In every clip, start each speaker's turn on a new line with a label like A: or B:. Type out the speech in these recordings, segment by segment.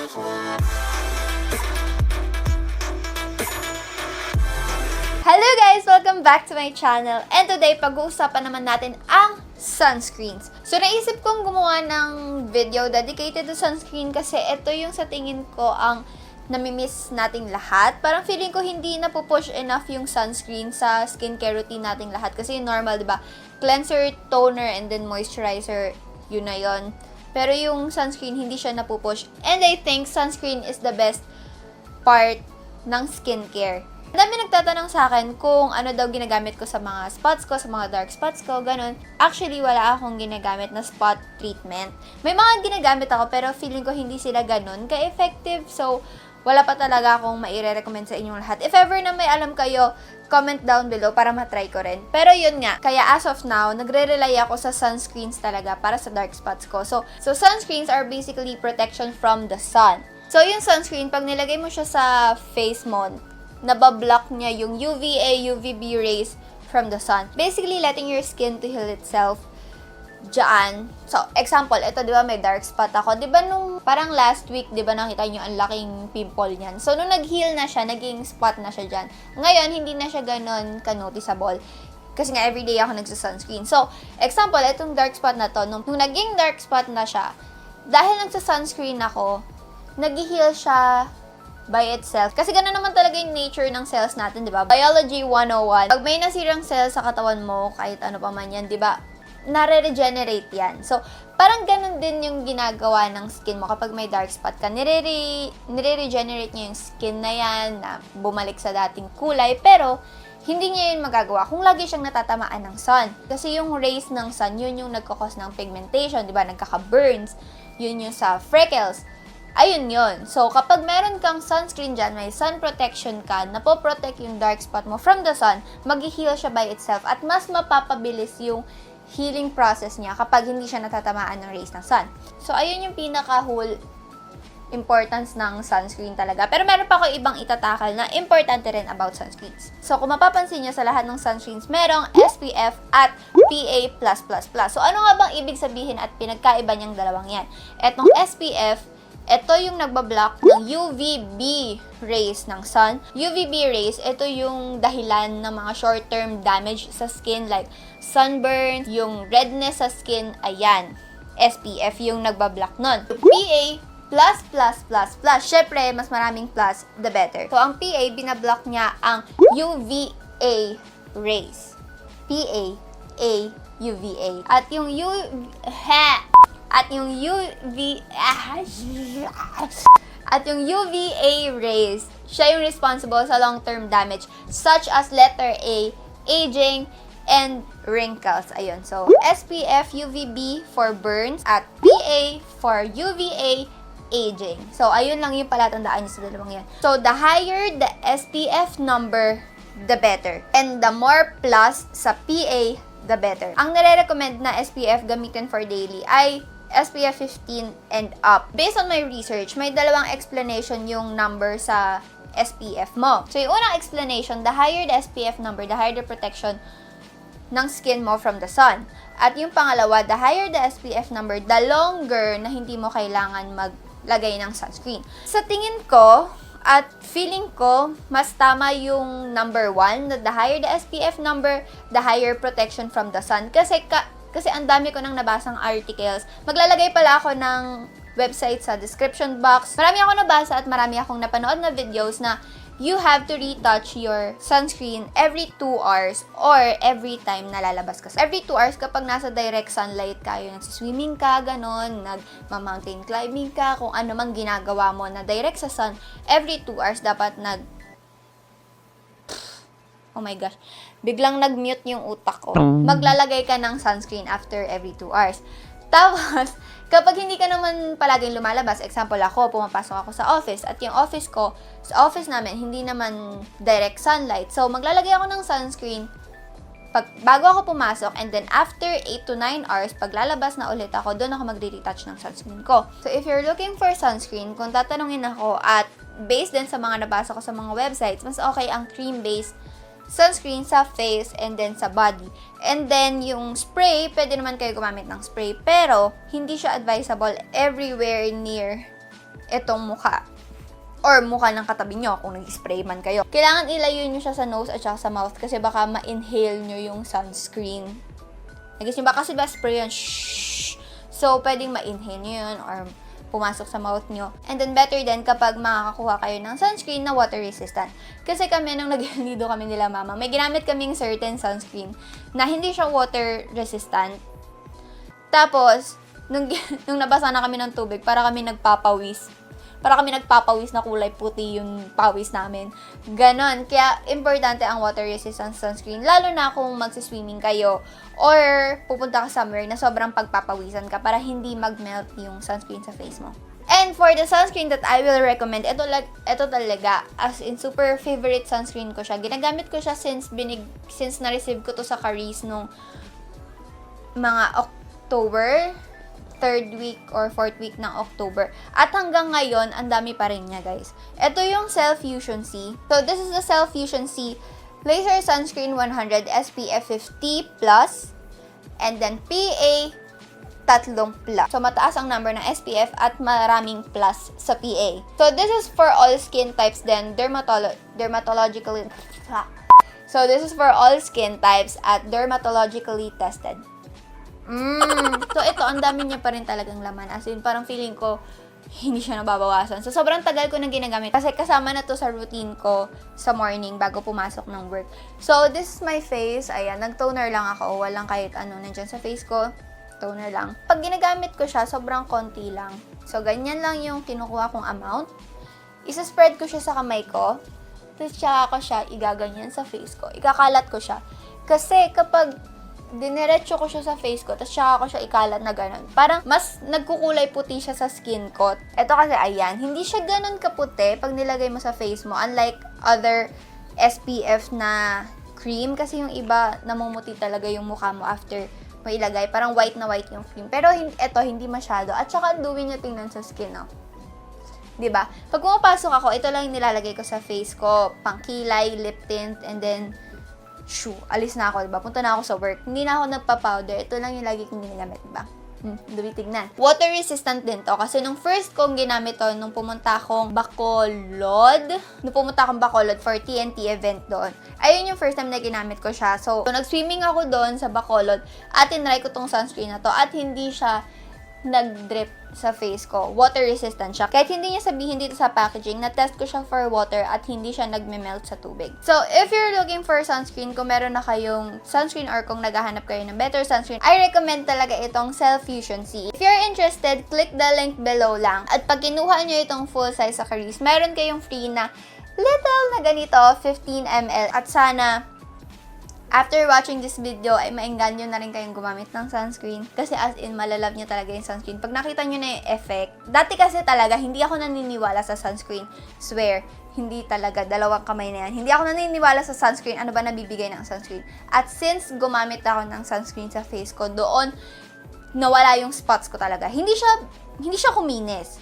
A: Hello guys! Welcome back to my channel. And today, pag-uusapan naman natin ang sunscreens. So, naisip kong gumawa ng video dedicated to sunscreen kasi ito yung sa tingin ko ang namimiss nating lahat. Parang feeling ko hindi na push enough yung sunscreen sa skincare routine nating lahat. Kasi normal, diba? Cleanser, toner, and then moisturizer, yun na yun. Pero yung sunscreen, hindi siya napupush. And I think sunscreen is the best part ng skincare. Ang dami nagtatanong sa akin kung ano daw ginagamit ko sa mga spots ko, sa mga dark spots ko, ganun. Actually, wala akong ginagamit na spot treatment. May mga ginagamit ako pero feeling ko hindi sila ganun ka-effective. So, wala pa talaga akong maire-recommend sa inyong lahat. If ever na may alam kayo, comment down below para matry ko rin. Pero yun nga, kaya as of now, nagre-rely ako sa sunscreens talaga para sa dark spots ko. So sunscreens are basically protection from the sun. So, yung sunscreen, pag nilagay mo siya sa face mo, nabablock niya yung UVA, UVB rays from the sun. Basically, letting your skin to heal itself dyan. So, example, ito, di ba, may dark spot ako. Di ba, nung parang last week, di ba, nakita nyo ang laking pimple niyan. So, nung nag-heal na siya, naging spot na siya dyan. Ngayon, hindi na siya ganon ka-noticeable. Kasi nga, everyday ako nagsa-sunscreen. So, example, itong dark spot na to, nung naging dark spot na siya, dahil nagsa-sunscreen ako, nag-heal siya by itself. Kasi gano'n naman talaga yung nature ng cells natin, di ba? Biology 101. Pag may nasirang cells sa katawan mo, kahit ano pa man yan, di ba? Nare-regenerate yan. So, parang ganun din yung ginagawa ng skin mo. Kapag may dark spot ka, nire-regenerate niya yung skin na yan, na bumalik sa dating kulay, pero hindi niya yun magagawa kung lagi siyang natatamaan ng sun. Kasi yung rays ng sun, yun yung nagkakos ng pigmentation, di ba? Nagkaka-burns. Yun yung sa freckles. Ayun yun. So, kapag meron kang sunscreen dyan, may sun protection ka, napoprotect yung dark spot mo from the sun, mag-heal siya by itself at mas mapapabilis yung healing process niya kapag hindi siya natatamaan ng rays ng sun. So, ayun yung pinaka-whole importance ng sunscreen talaga. Pero meron pa ako ibang itatakal na importante rin about sunscreens. So, kung mapapansin nyo sa lahat ng sunscreens, merong SPF at PA+++. So, ano nga bang ibig sabihin at pinagkaiba niyang dalawang yan? Etong SPF, ito yung nagbablock ng UVB rays ng sun. UVB rays, ito yung dahilan ng mga short-term damage sa skin like sunburn, yung redness sa skin, ayan. SPF yung nagbablock nun. PA++++. Syempre, mas maraming plus, the better. So, ang PA, binablock niya ang UVA rays. PA, A, UVA. At yung UVA rays, siya yung responsible sa long-term damage such as letter A, aging, and wrinkles. Ayun. So, SPF UVB for burns at PA for UVA aging. So, ayun lang yung palatandaan niyo sa dalawang yan. So, the higher the SPF number, the better. And the more plus sa PA, the better. Ang nare-recommend na SPF gamitin for daily ay SPF 15 and up. Based on my research, may dalawang explanation yung number sa SPF mo. So, yung unang explanation, the higher the SPF number, the higher the protection ng skin mo from the sun. At yung pangalawa, the higher the SPF number, the longer na hindi mo kailangan maglagay ng sunscreen. Sa tingin ko, at feeling ko, mas tama yung number 1, that the higher the SPF number, the higher protection from the sun. Kasi ang dami ko nang nabasang articles. Maglalagay pala ako ng website sa description box. Marami ako nabasa at marami akong napanood na videos na you have to retouch your sunscreen every 2 hours or every time na lalabas ka. Every 2 hours kapag nasa direct sunlight ka, yung nagsiswimming ka, ganon, nag-mountain climbing ka, kung ano mang ginagawa mo na direct sa sun, every 2 hours dapat oh my gosh, biglang nag-mute yung utak ko. Maglalagay ka ng sunscreen after every 2 hours. Tapos, kapag hindi ka naman palaging lumalabas, example ako, pumapasok ako sa office, at yung office ko, sa office namin, hindi naman direct sunlight. So, maglalagay ako ng sunscreen bago ako pumasok, and then after 8 to 9 hours, pag lalabas na ulit ako, doon ako magre-retouch ng sunscreen ko. So, if you're looking for sunscreen, kung tatanungin ako, at based din sa mga nabasa ko sa mga websites, mas okay ang cream-based sunscreen sa face and then sa body. And then, yung spray, pwede naman kayo gumamit ng spray, pero hindi siya advisable everywhere near itong mukha. Or mukha ng katabi nyo kung nag-spray man kayo. Kailangan ilayo nyo siya sa nose at saka sa mouth kasi baka ma-inhale nyo yung sunscreen. Nag-isip ba kasi ba spray yun? Shhh! So, pwedeng ma-inhale nyo yun or pumasok sa mouth nyo. And then, better din kapag makakakuha kayo ng sunscreen na water resistant. Kasi kami, nung nag-lido kami nila mama, may ginamit kaming certain sunscreen na hindi siya water resistant. Tapos, nung nabasa na kami ng tubig, para kami nagpapawis na kulay puti yung pawis namin. Ganon. Kaya, importante ang water resistant sunscreen. Lalo na kung magsiswimming kayo or pupunta ka somewhere na sobrang pagpapawisan ka para hindi mag-melt yung sunscreen sa face mo. And for the sunscreen that I will recommend, ito talaga, as in super favorite sunscreen ko siya. Ginagamit ko siya since na-receive ko to sa Charis nung mga October, 3rd week or 4th week ng October. At hanggang ngayon, ang dami pa rin niya, guys. Ito yung Fusion C. So, this is the Fusion C Laser Sunscreen 100 SPF 50+, and then PA 3+. So, mataas ang number ng SPF at maraming plus sa PA. So, this is for all skin types then, dermatologically... So, this is for all skin types at dermatologically tested. So, ito, ang dami niya pa rin talagang laman. As in, parang feeling ko, hindi siya nababawasan. So, sobrang tagal ko nang ginagamit. Kasi kasama na to sa routine ko sa morning bago pumasok ng work. So, this is my face. Ayan, nag-toner lang ako. Walang kahit ano nandyan sa face ko. Toner lang. Pag ginagamit ko siya, sobrang konti lang. So, ganyan lang yung kinukuha kong amount. Isa-spread ko siya sa kamay ko. Tapos, tsaka ko siya igaganyan sa face ko. Ikakalat ko siya. Kasi, kapag diniretso ko siya sa face ko, tapos saka ko siya ikalat na ganun. Parang mas nagkukulay puti siya sa skin ko. Ito kasi, ayan, hindi siya ganun kaputi pag nilagay mo sa face mo. Unlike other SPF na cream, kasi yung iba, namumuti talaga yung mukha mo after mo ilagay. Parang white na white yung cream. Pero ito, hindi masyado. At saka, duwi niya tingnan sa skin, no? Diba? Pag pumapasok ako, ito lang yung nilalagay ko sa face ko. Pangkilay, lip tint, and then alis na ako, diba? Punta na ako sa work. Hindi na ako nagpa-powder. Ito lang yung lagi kong ginagamit, diba? Dubi tignan. Water resistant din to. Kasi nung first kong ginamit to, nung pumunta akong Bacolod for TNT event doon. Ayun yung first time na ginamit ko siya. So, nag-swimming ako doon sa Bacolod at tinry ko tong sunscreen na to at hindi siya nag-drip sa face ko. Water resistant siya. Kahit hindi niya sabihin dito sa packaging, na-test ko siya for water at hindi siya nagme-melt sa tubig. So, if you're looking for sunscreen, kung meron na kayong sunscreen or kung naghahanap kayo ng better sunscreen, I recommend talaga itong Fusion C. If you're interested, click the link below lang. At pag kinuha nyo itong full size sa Charis, meron kayong free na little na ganito, 15 ml. At sana, after watching this video, ay maengganyo na rin kayong gumamit ng sunscreen. Kasi as in, malalove nyo talaga yung sunscreen. Pag nakita nyo na yung effect, dati kasi talaga, hindi ako naniniwala sa sunscreen. Swear, hindi talaga, dalawang kamay na yan. Hindi ako naniniwala sa sunscreen, ano ba nabibigay ng sunscreen. At since gumamit ako ng sunscreen sa face ko, doon, nawala yung spots ko talaga. Hindi siya kuminis.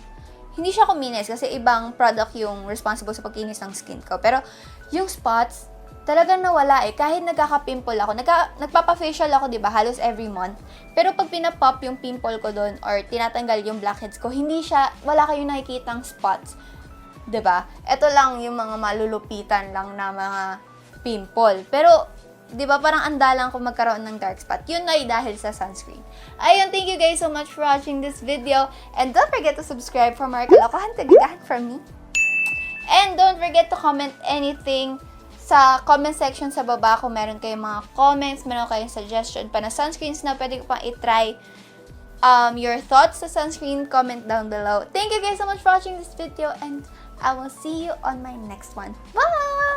A: Hindi siya kuminis kasi ibang product yung responsible sa pagkinis ng skin ko. Pero, yung spots, talagang nawala eh. Kahit nagkaka-pimple ako, nagpapa-facial ako, diba, halos every month. Pero pag pinapop yung pimple ko doon or tinatanggal yung blackheads ko, wala kayong nakikitang spots. Diba? Ito lang yung mga malulupitan lang na mga pimple. Pero, diba, parang andalang kung magkaroon ng dark spot. Yun ay dahil sa sunscreen. Ayun, thank you guys so much for watching this video. And don't forget to subscribe for more kalokohan tagagahan from me. And don't forget to comment anything sa comment section sa baba kung meron kayong mga comments, meron kayong suggestion pa na sunscreens na pwede ko pang itry. Your thoughts sa sunscreen, comment down below. Thank you guys so much for watching this video and I will see you on my next one. Bye!